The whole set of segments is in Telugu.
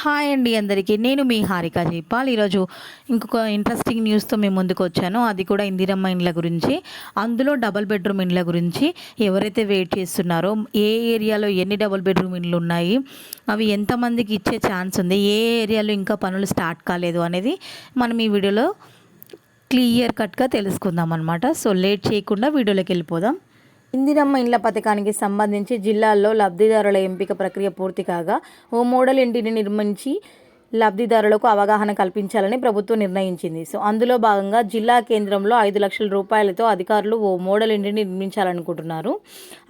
హాయ్ అండి అందరికీ. నేను మీ హారిక జైపాల్. ఈరోజు ఇంకొక ఇంట్రెస్టింగ్ న్యూస్తో మేము ముందుకు వచ్చాను. అది కూడా ఇందిరమ్మ ఇండ్ల గురించి, అందులో డబల్ బెడ్రూమ్ ఇండ్ల గురించి. ఎవరైతే వెయిట్ చేస్తున్నారో, ఏ ఏరియాలో ఎన్ని డబల్ బెడ్రూమ్ ఇండ్లు ఉన్నాయి, అవి ఎంతమందికి ఇచ్చే ఛాన్స్ ఉంది, ఏ ఏరియాలో ఇంకా పనులు స్టార్ట్ కాలేదు అనేది మనం ఈ వీడియోలో క్లియర్ కట్గా తెలుసుకుందాం అనమాట. సో లేట్ చేయకుండా వీడియోలోకి వెళ్ళిపోదాం. ఇందిరమ్మ ఇండ్ల పథకానికి సంబంధించి జిల్లాల్లో లబ్ధిదారుల ఎంపిక ప్రక్రియ పూర్తి కాగా ఓ మోడల్ ఇంటిని నిర్మించి లబ్ధిదారులకు అవగాహన కల్పించాలని ప్రభుత్వం నిర్ణయించింది. సో అందులో భాగంగా జిల్లా కేంద్రంలో 5 లక్షల రూపాయలతో అధికారులు ఓ మోడల్ ఇంటిని నిర్మించాలనుకుంటున్నారు.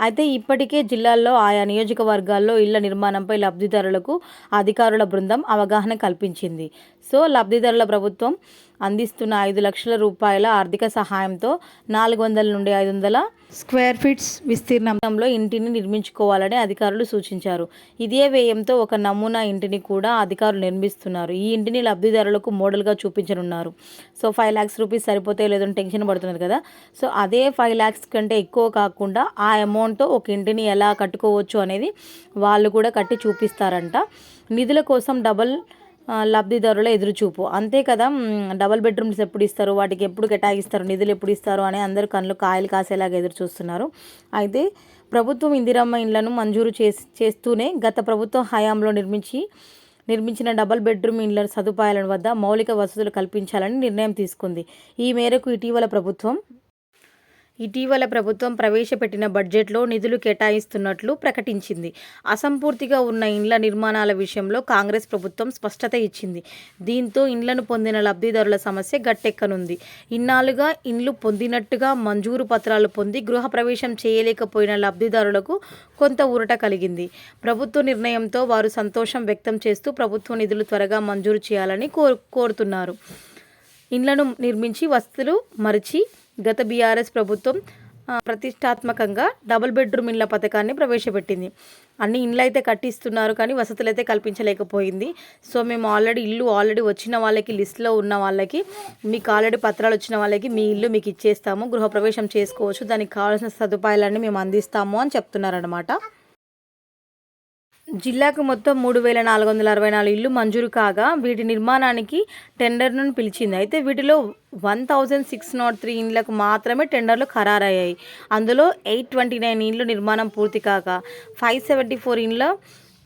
అయితే ఇప్పటికే జిల్లాల్లో ఆయా నియోజకవర్గాల్లో ఇళ్ల నిర్మాణంపై లబ్ధిదారులకు అధికారుల బృందం అవగాహన కల్పించింది. సో లబ్ధిదారుల ప్రభుత్వం అందిస్తున్న 5 లక్షల రూపాయల ఆర్థిక సహాయంతో 400 నుండి 500 స్క్వేర్ ఫీట్స్ విస్తీర్ణంలో ఇంటిని నిర్మించుకోవాలని అధికారులు సూచించారు. ఇదే వ్యయంతో ఒక నమూనా ఇంటిని కూడా అధికారులు నిర్మిస్తున్నారు. ఈ ఇంటిని లబ్ధిదారులకు మోడల్గా చూపించనున్నారు. సో 5 lakhs రూపీస్ సరిపోతే లేదని టెన్షన్ పడుతున్నారు కదా. సో అదే 5 lakhs కంటే ఎక్కువ కాకుండా ఆ అమౌంట్తో ఒక ఇంటిని ఎలా కట్టుకోవచ్చు అనేది వాళ్ళు కూడా కట్టి చూపిస్తారంట. నిధుల కోసం లబ్ధిదారుల ఎదురుచూపు. అంతే కదా, డబల్ బెడ్రూమ్స్ ఎప్పుడు ఇస్తారు, వాటికి ఎప్పుడు కేటాయిస్తారు, నిధులు ఎప్పుడు ఇస్తారు అని అందరూ కళ్ళు కాయలు కాసేలాగా ఎదురు చూస్తున్నారు. అయితే ప్రభుత్వం ఇందిరమ్మ ఇండ్లను మంజూరు చేస్తూనే గత ప్రభుత్వం హయాంలో నిర్మించిన డబల్ బెడ్రూమ్ ఇండ్ల సదుపాయాల వద్ద మౌలిక వసతులు కల్పించాలని నిర్ణయం తీసుకుంది. ఈ మేరకు ఇటీవల ప్రభుత్వం ప్రవేశపెట్టిన బడ్జెట్లో నిధులు కేటాయిస్తున్నట్లు ప్రకటించింది. అసంపూర్తిగా ఉన్న ఇండ్ల నిర్మాణాల విషయంలో కాంగ్రెస్ ప్రభుత్వం స్పష్టత ఇచ్చింది. దీంతో ఇండ్లను పొందిన లబ్ధిదారుల సమస్య గట్టెక్కనుంది. ఇన్నాళ్లుగా ఇండ్లు పొందినట్టుగా మంజూరు పత్రాలు పొంది గృహప్రవేశం చేయలేకపోయిన లబ్ధిదారులకు కొంత ఊరట కలిగింది. ప్రభుత్వ నిర్ణయంతో వారు సంతోషం వ్యక్తం చేస్తూ ప్రభుత్వ నిధులు త్వరగా మంజూరు చేయాలని కోరుతున్నారు. ఇండ్లను నిర్మించి వసతులు మరిచి గత బీఆర్ఎస్ ప్రభుత్వం ప్రతిష్టాత్మకంగా డబుల్ బెడ్రూమ్ ఇండ్ల పథకాన్ని ప్రవేశపెట్టింది. అన్ని ఇండ్లు అయితే కట్టిస్తున్నారు, కానీ వసతులు అయితే కల్పించలేకపోయింది. సో మేము ఆల్రెడీ వచ్చిన వాళ్ళకి, లిస్ట్లో ఉన్న వాళ్ళకి, మీకు ఆల్రెడీ పత్రాలు వచ్చిన వాళ్ళకి మీ ఇల్లు మీకు ఇచ్చేస్తాము, గృహప్రవేశం చేసుకోవచ్చు, దానికి కావాల్సిన సదుపాయాలన్నీ మేము అందిస్తాము అని చెప్తున్నారన్నమాట. జిల్లాకు మొత్తం 3,464 ఇళ్లు మంజూరు కాగా వీటి నిర్మాణానికి టెండర్ను పిలిచింది. అయితే వీటిలో 1,603 ఇండ్లకు మాత్రమే టెండర్లు ఖరారయ్యాయి. అందులో 829 ఇండ్లు నిర్మాణం పూర్తి కాగా 574 ఇండ్ల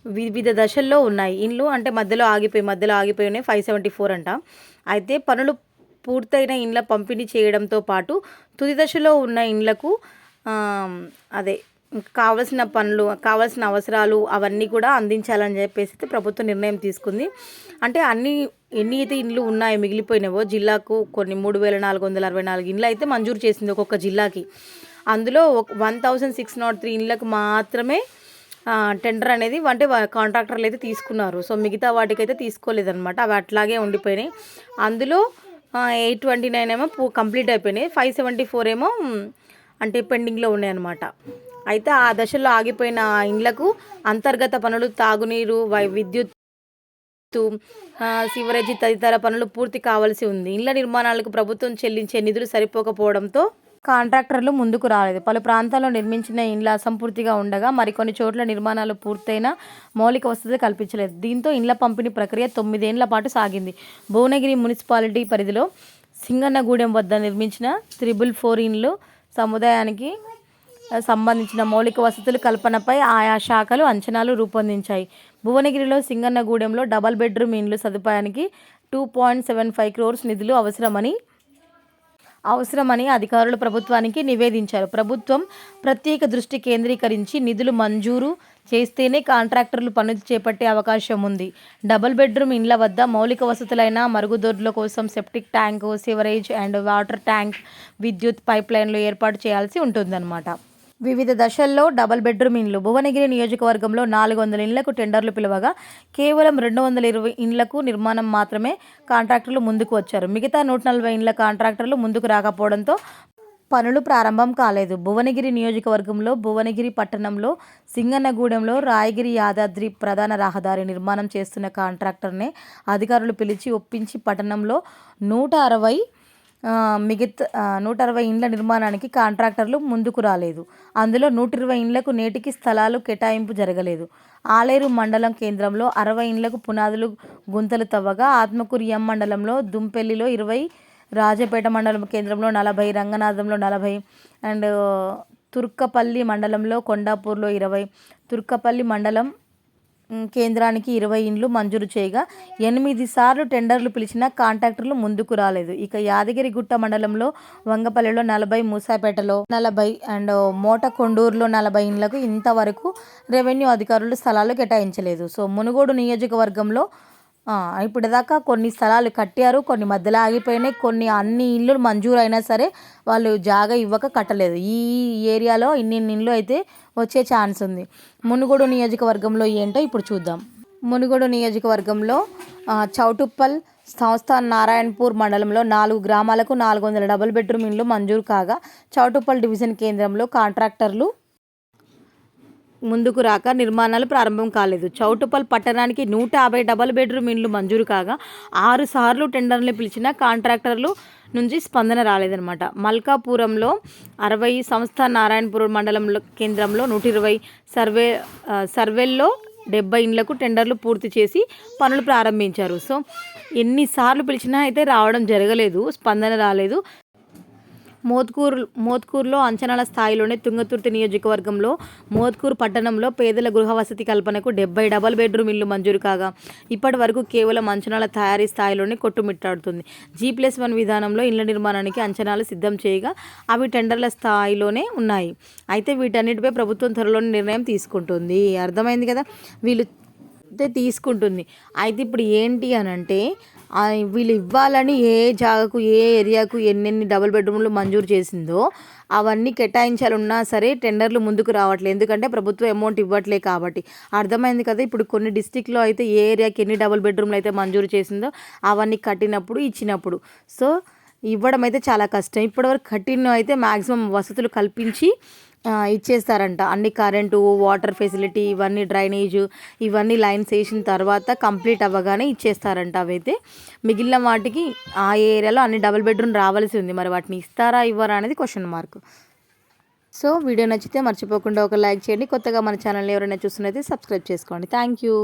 వివిధ దశల్లో ఉన్నాయి. ఇండ్లు అంటే మధ్యలో ఆగిపోయి ఉన్నాయి 574 అంట. అయితే పనులు పూర్తయిన ఇండ్ల పంపిణీ చేయడంతో పాటు తుది దశలో ఉన్న ఇండ్లకు కావాల్సిన కావాల్సిన అవసరాలు అవన్నీ కూడా అందించాలని చెప్పేసి ప్రభుత్వం నిర్ణయం తీసుకుంది. అంటే ఎన్ని అయితే ఇండ్లు ఉన్నాయో మిగిలిపోయినావో జిల్లాకు కొన్ని 3,464 ఇండ్లు అయితే మంజూరు చేసింది ఒక్కొక్క జిల్లాకి. అందులో 1,603 ఇండ్లకు మాత్రమే టెండర్ అనేది అంటే కాంట్రాక్టర్లు అయితే తీసుకున్నారు. సో మిగతా వాటికైతే తీసుకోలేదన్నమాట, అవి అట్లాగే ఉండిపోయినాయి. అందులో 829 ఏమో కంప్లీట్ అయిపోయినాయి, 574 ఏమో అంటే పెండింగ్లో ఉన్నాయి అన్నమాట. అయితే ఆ దశలో ఆగిపోయిన ఇండ్లకు అంతర్గత పనులు, తాగునీరు, విద్యుత్, సివరేజీ తదితర పనులు పూర్తి కావాల్సి ఉంది. ఇండ్ల నిర్మాణాలకు ప్రభుత్వం చెల్లించే నిధులు సరిపోకపోవడంతో కాంట్రాక్టర్లు ముందుకు రాలేదు. పలు ప్రాంతాల్లో నిర్మించిన ఇండ్ల అసంపూర్తిగా ఉండగా మరికొన్ని చోట్ల నిర్మాణాలు పూర్తయిన మౌలిక వసతులు కల్పించలేదు. దీంతో ఇండ్ల పంపిణీ ప్రక్రియ 9 ఏళ్ల పాటు సాగింది. భువనగిరి మున్సిపాలిటీ పరిధిలో సింగన్నగూడెం వద్ద నిర్మించిన 444 ఇండ్లు సముదాయానికి సంబంధించిన మౌలిక వసతుల కల్పనపై ఆయా శాఖలు అంచనాలు రూపొందించాయి. భువనగిరిలో సింగన్నగూడెంలో డబల్ బెడ్రూమ్ ఇండ్లు సదుపాయానికి 2.75 crores నిధులు అవసరమని అధికారులు ప్రభుత్వానికి నివేదించారు. ప్రభుత్వం ప్రత్యేక దృష్టి కేంద్రీకరించి నిధులు మంజూరు చేస్తేనే కాంట్రాక్టర్లు పనులు చేపట్టే అవకాశం ఉంది. డబుల్ బెడ్రూమ్ ఇండ్ల వద్ద మౌలిక వసతులైన మరుగుదొడ్ల కోసం septic tank, sewerage and water tank, విద్యుత్ పైప్లైన్లు ఏర్పాటు చేయాల్సి ఉంటుందన్నమాట. వివిధ దశల్లో డబల్ బెడ్రూమ్ ఇండ్లు. భువనగిరి నియోజకవర్గంలో 400 ఇండ్లకు టెండర్లు పిలవగా కేవలం 220 ఇండ్లకు నిర్మాణం మాత్రమే కాంట్రాక్టర్లు ముందుకు వచ్చారు. మిగతా 140 ఇండ్ల కాంట్రాక్టర్లు ముందుకు రాకపోవడంతో పనులు ప్రారంభం కాలేదు. భువనగిరి నియోజకవర్గంలో భువనగిరి పట్టణంలో సింగన్నగూడెంలో రాయగిరి యాదాద్రి ప్రధాన రహదారి నిర్మాణం చేస్తున్న కాంట్రాక్టర్నే అధికారులు పిలిచి ఒప్పించి పట్టణంలో 160 మిగతా 160 ఇండ్ల నిర్మాణానికి కాంట్రాక్టర్లు ముందుకు రాలేదు. అందులో 120 ఇండ్లకు నేటికి స్థలాలు కేటాయింపు జరగలేదు. ఆలేరు మండలం కేంద్రంలో 60 ఇండ్లకు పునాదులు గుంతలు తవ్వగా, ఆత్మకూరు ఎం మండలంలో దుంపెల్లిలో 20, రాజపేట మండలం కేంద్రంలో 40, రంగనాథంలో 40 అండ్ తుర్కపల్లి మండలంలో కొండాపూర్లో 20, తుర్కపల్లి మండలం కేంద్రానికి 20 ఇండ్లు మంజూరు చేయగా 8 సార్లు టెండర్లు పిలిచినా కాంట్రాక్టర్లు ముందుకు రాలేదు. ఇక యాదగిరిగుట్ట మండలంలో వంగపల్లిలో 40, మూసాపేటలో 40 అండ్ మోటకొండూరులో 40 ఇండ్లకు ఇంతవరకు రెవెన్యూ అధికారులు స్థలాలు కేటాయించలేదు. సో మునుగోడు నియోజకవర్గంలో ఇప్పటిదాకా కొన్ని స్థలాలు కట్టారు, కొన్ని మధ్యలో ఆగిపోయినాయి, కొన్ని అన్ని ఇళ్ళు మంజూరు అయినా సరే వాళ్ళు జాగా ఇవ్వక కట్టలేదు. ఈ ఏరియాలో ఇన్ని ఇండ్లు అయితే వచ్చే ఛాన్స్ ఉంది. మునుగోడు నియోజకవర్గంలో ఏంటో ఇప్పుడు చూద్దాం. మునుగోడు నియోజకవర్గంలో చౌటుప్పల్ సంస్థాన్ నారాయణపూర్ మండలంలో 4 గ్రామాలకు 400 డబుల్ బెడ్రూమ్ ఇండ్లు మంజూరు కాగా, చౌటుప్పల్ డివిజన్ కేంద్రంలో కాంట్రాక్టర్లు ముందుకు రాక నిర్మాణాలు ప్రారంభం కాలేదు. చౌటుప్పల్ పట్టణానికి 150 డబుల్ బెడ్రూమ్ ఇండ్లు మంజూరు కాగా 6 సార్లు టెండర్లు పిలిచిన కాంట్రాక్టర్లు నుంచి స్పందన రాలేదన్నమాట. మల్కాపురంలో 60, సంస్థ నారాయణపురం మండలంలో కేంద్రంలో 120, సర్వేల్లో 70 ఇండ్లకు టెండర్లు పూర్తి చేసి పనులు ప్రారంభించారు. సో ఎన్నిసార్లు పిలిచినా అయితే రావడం జరగలేదు, స్పందన రాలేదు. మోత్కూరులో అంచనాల స్థాయిలోనే తుంగతుర్తి నియోజకవర్గంలో మోత్కూరు పట్టణంలో పేదల గృహ వసతి కల్పనకు 70 డబుల్ బెడ్రూమ్ ఇల్లు మంజూరు కాగా ఇప్పటి వరకు కేవలం అంచనాల తయారీ స్థాయిలోనే కొట్టుమిట్టాడుతుంది. G+1 విధానంలో ఇళ్ల నిర్మాణానికి అంచనాలు సిద్ధం చేయగా అవి టెండర్ల స్థాయిలోనే ఉన్నాయి. అయితే వీటన్నిటిపై ప్రభుత్వం త్వరలోనే నిర్ణయం తీసుకుంటుంది. అర్థమైంది కదా, వీళ్ళు తీసుకుంటుంది. అయితే ఇప్పుడు ఏంటి అని అంటే వీళ్ళు ఇవ్వాలని ఏ జాగాకు ఏ ఏరియాకు ఎన్నెన్ని డబుల్ బెడ్రూమ్లు మంజూరు చేసిందో అవన్నీ కేటాయించాలన్నా సరే టెండర్లు ముందుకు రావట్లేదు, ఎందుకంటే ప్రభుత్వం అమౌంట్ ఇవ్వట్లే కాబట్టి. అర్థమైంది కదా. ఇప్పుడు కొన్ని డిస్టిక్లో అయితే ఏ ఏరియాకి ఎన్ని డబుల్ బెడ్రూమ్లు అయితే మంజూరు చేసిందో అవన్నీ కట్టినప్పుడు ఇచ్చినప్పుడు సో ఇవ్వడం అయితే చాలా కష్టం. ఇప్పటివరకు కట్టిన అయితే మ్యాక్సిమం వసతులు కల్పించి ఇచ్చేస్తారంట. అన్ని కరెంటు, వాటర్ ఫెసిలిటీ, ఇవన్నీ డ్రైనేజ్, ఇవన్నీ లైన్స్ వేసిన తర్వాత కంప్లీట్ అవ్వగానే ఇచ్చేస్తారంట. అవైతే మిగిలిన వాటికి ఆ ఏరియాలో అన్ని డబుల్ బెడ్రూమ్ రావాల్సి ఉంది. మరి వాటిని ఇస్తారా ఇవ్వరా అనేది క్వశ్చన్ మార్క్. సో వీడియో నచ్చితే మర్చిపోకుండా ఒక లైక్ చేయండి. కొత్తగా మన ఛానల్ ఎవరైనా చూస్తున్నైతే సబ్స్క్రైబ్ చేసుకోండి. Thank you.